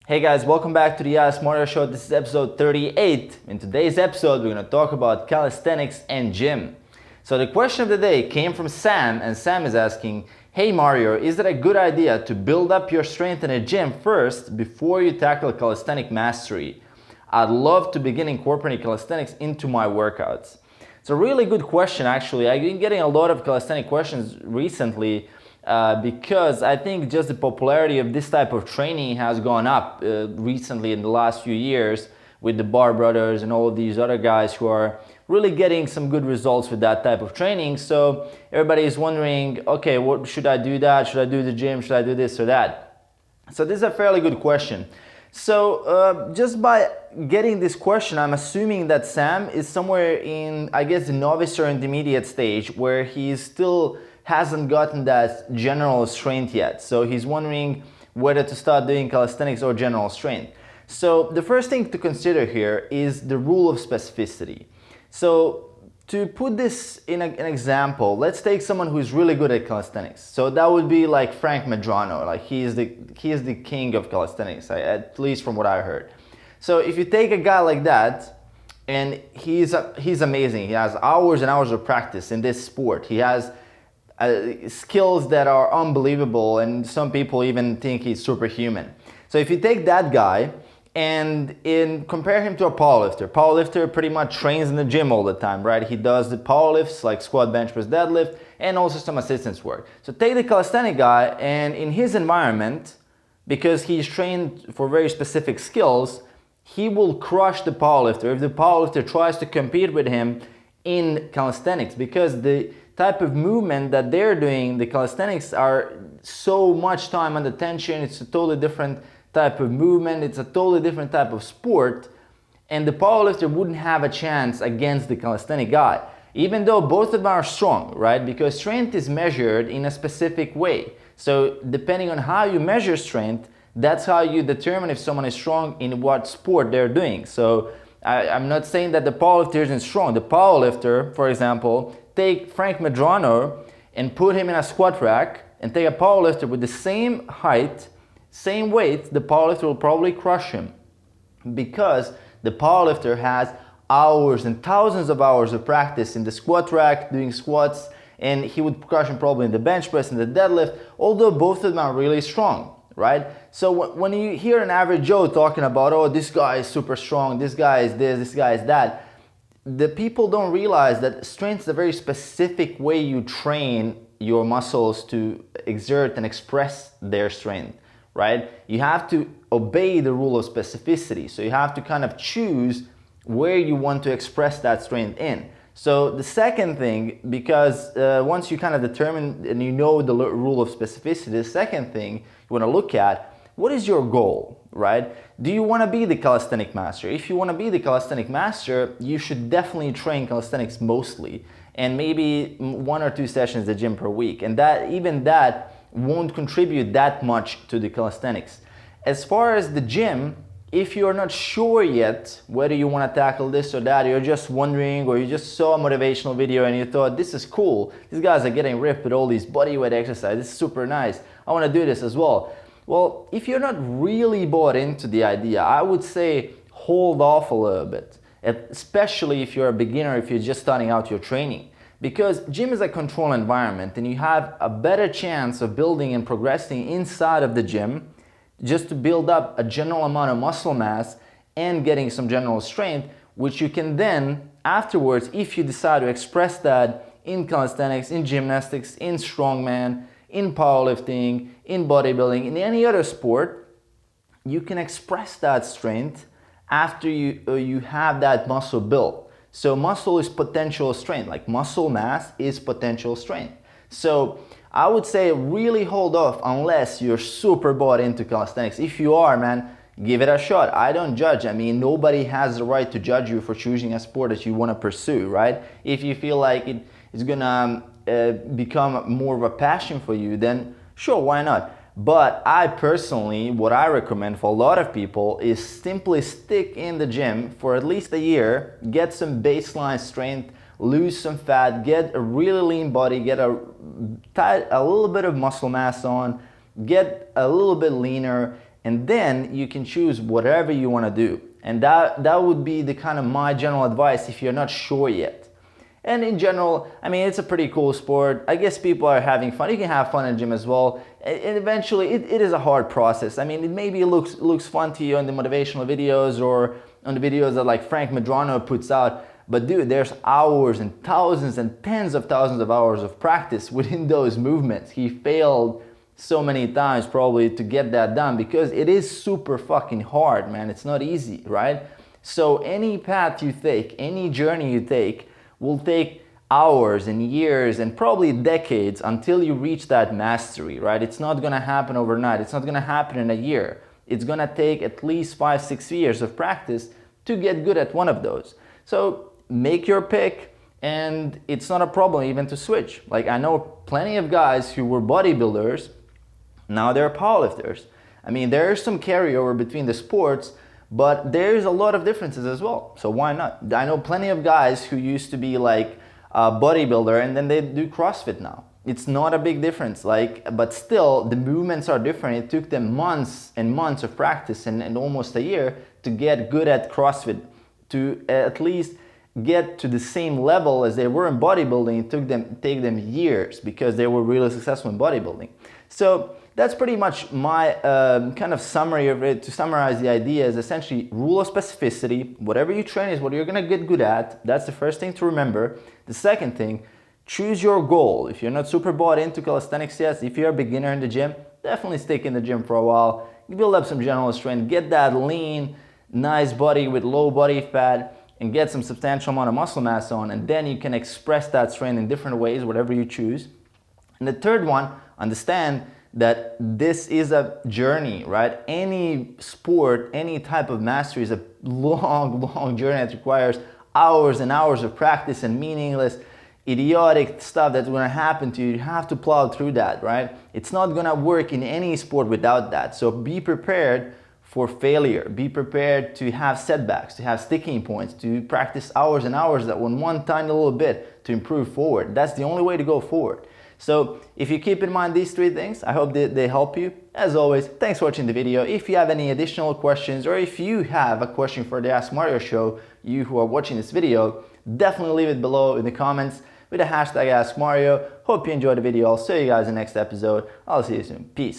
Hey guys, welcome back to the Smarter Show. This is episode 38. In today's episode, we're going to talk about calisthenics and gym. So the question of the day came from Sam, and Sam is asking, hey Mario, is it a good idea to build up your strength in a gym first before you tackle calisthenic mastery? I'd love to begin incorporating calisthenics into my workouts. It's a really good question actually. I've been getting a lot of calisthenic questions recently because I think just the popularity of this type of training has gone up recently in the last few years with the Bar Brothers and all of these other guys who are really getting some good results with that type of training. So everybody is wondering, okay, what should I do that? Should I do the gym? Should I do this or that? So this is a fairly good question. So just by getting this question, I'm assuming that Sam is somewhere in, I guess, the novice or intermediate stage where he still hasn't gotten that general strength yet. So he's wondering whether to start doing calisthenics or general strength. So the first thing to consider here is the rule of specificity. So to put this in an example, let's take someone who's really good at calisthenics. So that would be like Frank Medrano. Like he is the king of calisthenics, at least from what I heard. So if you take a guy like that, and he's amazing. He has hours and hours of practice in this sport. He has skills that are unbelievable, and some people even think he's superhuman. So if you take that guy and compare him to a powerlifter pretty much trains in the gym all the time, right? He does the power lifts like squat, bench press, deadlift, and also some assistance work. So take the calisthenic guy, and in his environment, because he's trained for very specific skills, he will crush the powerlifter if the powerlifter tries to compete with him in calisthenics, because the type of movement that they're doing, the calisthenics, are so much time under tension. It's a totally different type of movement. It's a totally different type of sport, and the powerlifter wouldn't have a chance against the calisthenic guy, even though both of them are strong, right? Because strength is measured in a specific way. So depending on how you measure strength, that's how you determine if someone is strong in what sport they're doing. So I'm not saying that the powerlifter isn't strong. The powerlifter, for example, take Frank Medrano and put him in a squat rack, and take a powerlifter with the same height, same weight, the powerlifter will probably crush him, because the powerlifter has hours and thousands of hours of practice in the squat rack doing squats, and he would crush him probably in the bench press and the deadlift, although both of them are really strong, right? So when you hear an average Joe talking about, oh, this guy is super strong, this guy is this guy is that, the people don't realize that strength is a very specific way you train your muscles to exert and express their strength, right? You have to obey the rule of specificity. So you have to kind of choose where you want to express that strength in. So the second thing, because once you kind of determine and you know the rule of specificity, the second thing you want to look at, what is your goal, right? Do you want to be the calisthenic master? If you want to be the calisthenic master, you should definitely train calisthenics mostly, and maybe 1 or 2 sessions at the gym per week. And even that won't contribute that much to the calisthenics. As far as the gym, if you're not sure yet whether you want to tackle this or that, you're just wondering, or you just saw a motivational video and you thought, this is cool, these guys are getting ripped with all these bodyweight exercises, this is super nice, I want to do this as well. Well, if you're not really bought into the idea, I would say hold off a little bit, especially if you're a beginner, if you're just starting out your training. Because gym is a controlled environment, and you have a better chance of building and progressing inside of the gym just to build up a general amount of muscle mass and getting some general strength, which you can then afterwards, if you decide to express that in calisthenics, in gymnastics, in strongman, in powerlifting, in bodybuilding, in any other sport, you can express that strength after you have that muscle built. So muscle is potential strength, like muscle mass is potential strength. So I would say really hold off unless you're super bought into calisthenics. If you are, man, give it a shot. I don't judge. I mean, nobody has the right to judge you for choosing a sport that you want to pursue, right? If you feel like it's gonna become more of a passion for you, then sure, why not? But I personally, what I recommend for a lot of people is simply stick in the gym for at least a year, get some baseline strength, lose some fat, get a really lean body, get a little bit of muscle mass on, get a little bit leaner, and then you can choose whatever you want to do. And that would be the kind of my general advice if you're not sure yet. And in general, I mean, it's a pretty cool sport. I guess people are having fun. You can have fun in the gym as well. And eventually, it is a hard process. I mean, it maybe looks fun to you on the motivational videos or on the videos that like Frank Medrano puts out. But dude, there's hours and thousands and tens of thousands of hours of practice within those movements. He failed so many times probably to get that done because it is super fucking hard, man. It's not easy, right? So any path you take, any journey you take, will take hours and years and probably decades until you reach that mastery, right? It's not gonna happen overnight. It's not gonna happen in a year. It's gonna take at least 5-6 years of practice to get good at one of those. So make your pick, and it's not a problem even to switch. Like, I know plenty of guys who were bodybuilders, now they're powerlifters. I mean, there's some carryover between the sports, but there's a lot of differences as well. So why not? I know plenty of guys who used to be like a bodybuilder and then they do CrossFit now. It's not a big difference, but still the movements are different. It took them months and months of practice and almost a year to get good at CrossFit, to at least get to the same level as they were in bodybuilding. It take them years because they were really successful in bodybuilding. So that's pretty much my kind of summary of it. To summarize, the idea is essentially rule of specificity. Whatever you train is what you're gonna get good at. That's the first thing to remember. The second thing, choose your goal. If you're not super bought into calisthenics yet, if you're a beginner in the gym, definitely stick in the gym for a while. Build up some general strength, get that lean, nice body with low body fat, and get some substantial amount of muscle mass on, and then you can express that strength in different ways, whatever you choose. And the third one, understand that this is a journey, right? Any sport, any type of mastery is a long journey that requires hours and hours of practice and meaningless, idiotic stuff that's gonna happen to you. You have to plow through that, right? It's not gonna work in any sport without that. So be prepared for failure. Be prepared to have setbacks, to have sticking points, to practice hours and hours that one tiny little bit to improve forward. That's the only way to go forward. So if you keep in mind these three things, I hope that they help you. As always, thanks for watching the video. If you have any additional questions, or if you have a question for the Ask Mario show, you who are watching this video, definitely leave it below in the comments with the hashtag Ask Mario. Hope you enjoyed the video. I'll see you guys in the next episode. I'll see you soon. Peace.